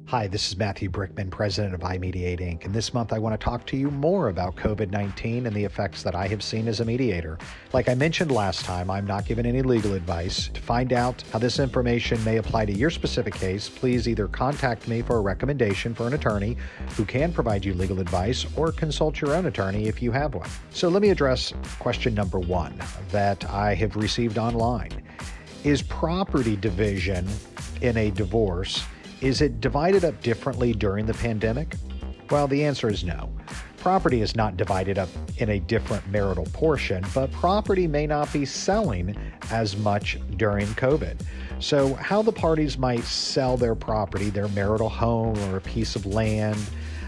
Hi, this is Matthew Brickman, president of iMediate Inc. And this month I want to talk to you more about COVID-19 and the effects that I have seen as a mediator. Like I mentioned last time, I'm not giving any legal advice. To find out how this information may apply to your specific case, please either contact me for a recommendation for an attorney who can provide you legal advice or consult your own attorney if you have one. So let me address question number one that I have received online. Is property division in a divorce, is it divided up differently during the pandemic? Well, the answer is no. Property is not divided up in a different marital portion, but property may not be selling as much during COVID. So how the parties might sell their property, their marital home or a piece of land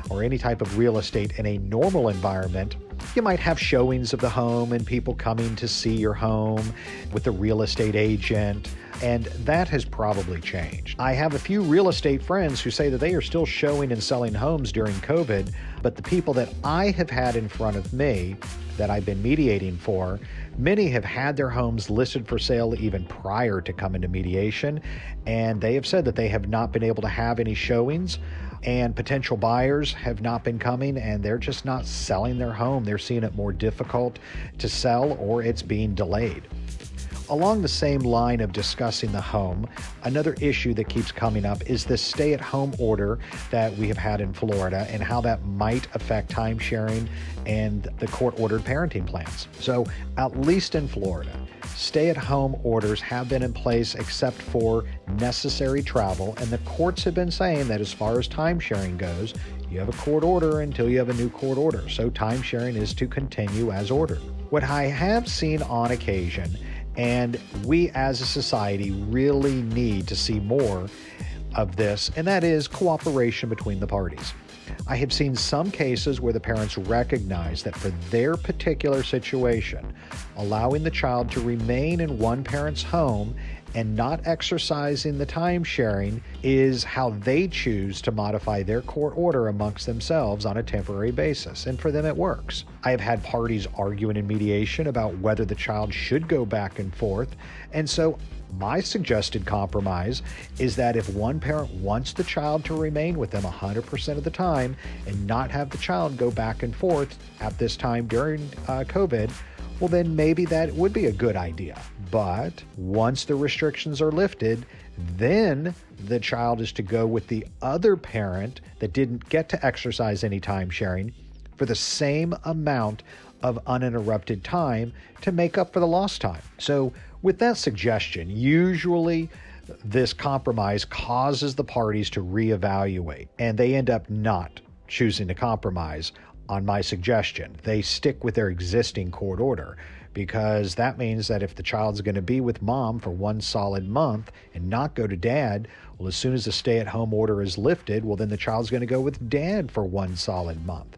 or any type of real estate in a normal environment, you might have showings of the home and people coming to see your home with a real estate agent, and that has probably changed. I have a few real estate friends who say that they are still showing and selling homes during COVID, but the people that I have had in front of me that I've been mediating for, many have had their homes listed for sale even prior to coming to mediation, and they have said that they have not been able to have any showings, and potential buyers have not been coming, and they're just not selling their home. They're seeing it more difficult to sell, or it's being delayed. Along the same line of discussing the home, another issue that keeps coming up is this stay-at-home order that we have had in Florida and how that might affect time-sharing and the court-ordered parenting plans. So, at least in Florida, stay-at-home orders have been in place except for necessary travel, and the courts have been saying that as far as time-sharing goes, you have a court order until you have a new court order, so time-sharing is to continue as ordered. What I have seen on occasion, and we as a society really need to see more of this, and that is cooperation between the parties. I have seen some cases where the parents recognize that for their particular situation, allowing the child to remain in one parent's home and not exercising the time sharing is how they choose to modify their court order amongst themselves on a temporary basis. And for them, it works. I have had parties arguing in mediation about whether the child should go back and forth. And so my suggested compromise is that if one parent wants the child to remain with them 100% of the time and not have the child go back and forth at this time during COVID, well, then maybe that would be a good idea. But once the restrictions are lifted, then the child is to go with the other parent that didn't get to exercise any time sharing for the same amount of uninterrupted time to make up for the lost time. So with that suggestion, usually this compromise causes the parties to reevaluate, and they end up not choosing to compromise on my suggestion. They stick with their existing court order, because that means that if the child's going to be with mom for one solid month and not go to dad, well, as soon as the stay-at-home order is lifted, well, then the child's going to go with dad for one solid month.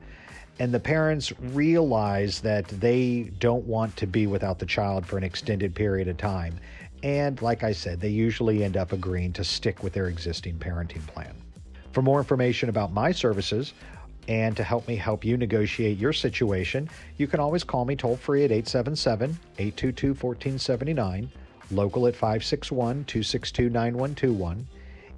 And the parents realize that they don't want to be without the child for an extended period of time. And like I said, they usually end up agreeing to stick with their existing parenting plan. For more information about my services, and to help me help you negotiate your situation, you can always call me toll-free at 877-822-1479, local at 561-262-9121.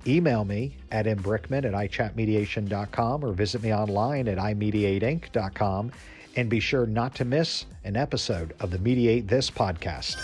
Email me at mbrickman@ichatmediation.com or visit me online at imediateinc.com, and be sure not to miss an episode of the Mediate This podcast.